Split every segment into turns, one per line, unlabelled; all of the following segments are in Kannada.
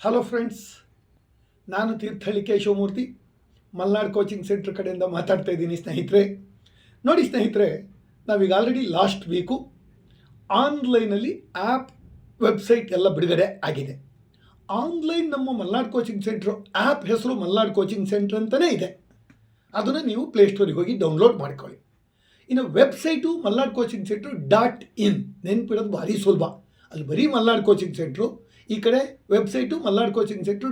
ಹಲೋ ಫ್ರೆಂಡ್ಸ್, ನಾನು ತೀರ್ಥಹಳ್ಳಿ ಕೇಶವಮೂರ್ತಿ ಮಲ್ನಾಡ್ ಕೋಚಿಂಗ್ ಸೆಂಟ್ರ್ ಕಡೆಯಿಂದ ಮಾತಾಡ್ತಾ ಇದ್ದೀನಿ ಸ್ನೇಹಿತರೆ. ನೋಡಿ ಸ್ನೇಹಿತರೆ, ನಾವೀಗ ಆಲ್ರೆಡಿ ಲಾಸ್ಟ್ ವೀಕು ಆನ್ಲೈನಲ್ಲಿ ಆ್ಯಪ್ ವೆಬ್ಸೈಟ್ ಎಲ್ಲ ಬಿಡುಗಡೆ ಆಗಿದೆ. ಆನ್ಲೈನ್ ನಮ್ಮ ಮಲ್ನಾಡ್ ಕೋಚಿಂಗ್ ಸೆಂಟ್ರು ಆ್ಯಪ್ ಹೆಸರು ಮಲ್ನಾಡ್ ಕೋಚಿಂಗ್ ಸೆಂಟ್ರ್ ಅಂತಲೇ ಇದೆ. ಅದನ್ನು ನೀವು ಪ್ಲೇಸ್ಟೋರಿಗೆ ಹೋಗಿ ಡೌನ್ಲೋಡ್ ಮಾಡ್ಕೊಳ್ಳಿ. ಇನ್ನು website Malnad coaching centre .in ನೆನ್ಪಿಡೋದು ಭಾರಿ ಸುಲಭ. ಅಲ್ಲಿ ಬರೀ ಮಲ್ನಾಡ್ ಕೋಚಿಂಗ್ ಸೆಂಟ್ರು, ಈ ಕಡೆ website Malnad coaching centre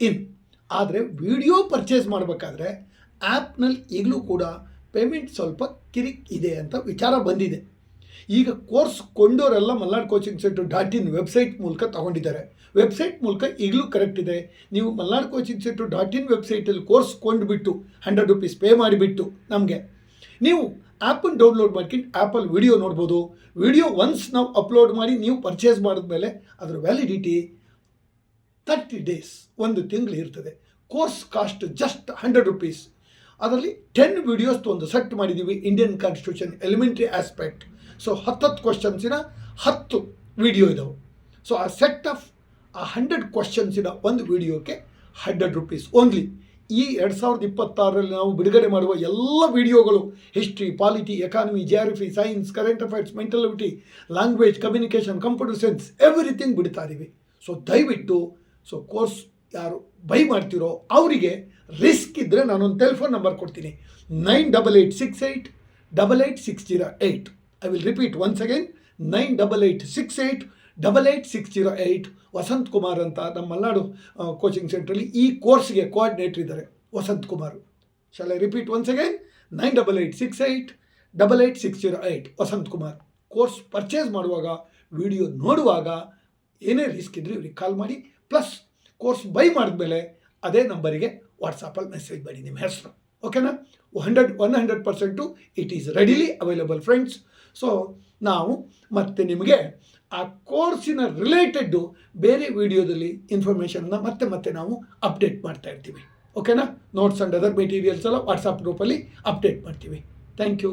.in. ಆದರೆ ವಿಡಿಯೋ ಪರ್ಚೇಸ್ ಮಾಡಬೇಕಾದ್ರೆ ಆ್ಯಪ್ನಲ್ಲಿ ಈಗಲೂ ಕೂಡ ಪೇಮೆಂಟ್ ಸ್ವಲ್ಪ ಕಿರಿಕ್ ಇದೆ ಅಂತ ವಿಚಾರ ಬಂದಿದೆ. ಈಗ ಕೋರ್ಸ್ ಕೊಂಡೋರೆಲ್ಲ Malnad coaching centre .in website ಮೂಲಕ ತೊಗೊಂಡಿದ್ದಾರೆ. ವೆಬ್ಸೈಟ್ ಮೂಲಕ ಈಗಲೂ ಕರೆಕ್ಟ್ ಇದೆ. ನೀವು ಮಲ್ನಾಡ್ ಕೋಚಿಂಗ್ ಸೆಂಟ್ರು .in ವೆಬ್ಸೈಟಲ್ಲಿ ಕೋರ್ಸ್ ಕೊಂಡುಬಿಟ್ಟು ₹100 ಪೇ ಮಾಡಿಬಿಟ್ಟು ನಮಗೆ ನೀವು ಆ್ಯಪನ್ನು ಡೌನ್ಲೋಡ್ ಮಾಡ್ಕೊಂಡು ಆ್ಯಪಲ್ಲಿ ವಿಡಿಯೋ ನೋಡ್ಬೋದು. ವಿಡಿಯೋ ಒನ್ಸ್ ನಾವು ಅಪ್ಲೋಡ್ ಮಾಡಿ ನೀವು ಪರ್ಚೇಸ್ ಮಾಡಿದ್ಮೇಲೆ ಅದರ ವ್ಯಾಲಿಡಿಟಿ 30 days, 1 ತಿಂಗಳು ಇರ್ತದೆ. Course cost just ₹100. ಅದರಲ್ಲಿ 10 ವಿಡಿಯೋಸ್ ಒಂದು ಸೆಟ್ ಮಾಡಿದ್ದೀವಿ. Indian constitution elementary aspect. So 10 ಕ್ವಶನ್ಸಿನ 10 video ಇದಾವೆ. ಸೊ ಆ ಸೆಟ್ ಆಫ್ 100 ಕ್ವಶನ್ಸಿನ ಒಂದು ವಿಡಿಯೋಕ್ಕೆ ₹100 ಓನ್ಲಿ. ಈ 2026ರಲ್ಲಿ ನಾವು ಬಿಡುಗಡೆ ಮಾಡುವ ಎಲ್ಲ ವಿಡಿಯೋಗಳು history, polity, economy, geography, science, current affairs, mentality, language, communication, computer science everything ಬಿಡ್ತಾ ಇದ್ದೀವಿ. ಸೊ ದಯವಿಟ್ಟು ಕೋರ್ಸ್ ಯಾರು ಬೈ ಮಾಡ್ತಿರೋ ಅವರಿಗೆ ರಿಸ್ಕ್ ಇದ್ದರೆ ನಾನೊಂದು ಟೆಲಿಫೋನ್ ನಂಬರ್ ಕೊಡ್ತೀನಿ, 9886888608. I will repeat once again, 9886888608. Vasant Kumar ಅಂತ ನಮ್ಮ ಮಲ್ನಾಡು ಕೋಚಿಂಗ್ ಸೆಂಟ್ರಲ್ಲಿ ಈ ಕೋರ್ಸ್ಗೆ ಕೋಆರ್ಡಿನೇಟರ್ ಇದ್ದಾರೆ, Vasant Kumar. Shall I repeat once again, 9886888608 Vasant Kumar. Course purchase ಮಾಡುವಾಗ, ವಿಡಿಯೋ ನೋಡುವಾಗ ಏನೇ ರಿಸ್ಕ್ ಇದ್ದರೆ ಇವ್ರಿಗೆ ಕಾಲ್ ಮಾಡಿ. ಪ್ಲಸ್ ಕೋರ್ಸ್ ಬೈ ಮಾಡಿದ್ಮೇಲೆ ಅದೇ ನಂಬರಿಗೆ ವಾಟ್ಸಪ್ಪಲ್ಲಿ ಮೆಸೇಜ್ ಮಾಡಿ ನಿಮ್ಮ ಹೆಸರು. ಓಕೆನಾ? 100% it is readily available friends. So ನಾವು ಮತ್ತೆ ನಿಮಗೆ ಆ ಕೋರ್ಸಿನ ರಿಲೇಟೆಡ್ಡು ಬೇರೆ ವಿಡಿಯೋದಲ್ಲಿ ಇನ್ಫಾರ್ಮೇಷನ್ನ ಮತ್ತೆ ನಾವು ಅಪ್ಡೇಟ್ ಮಾಡ್ತಾ ಇರ್ತೀವಿ. ಓಕೆನಾ? ನೋಟ್ಸ್ ಆ್ಯಂಡ್ ಅದರ್ ಮೆಟೀರಿಯಲ್ಸ್ ಎಲ್ಲ ವಾಟ್ಸಪ್ ಗ್ರೂಪಲ್ಲಿ ಅಪ್ಡೇಟ್ ಮಾಡ್ತೀವಿ. Thank you.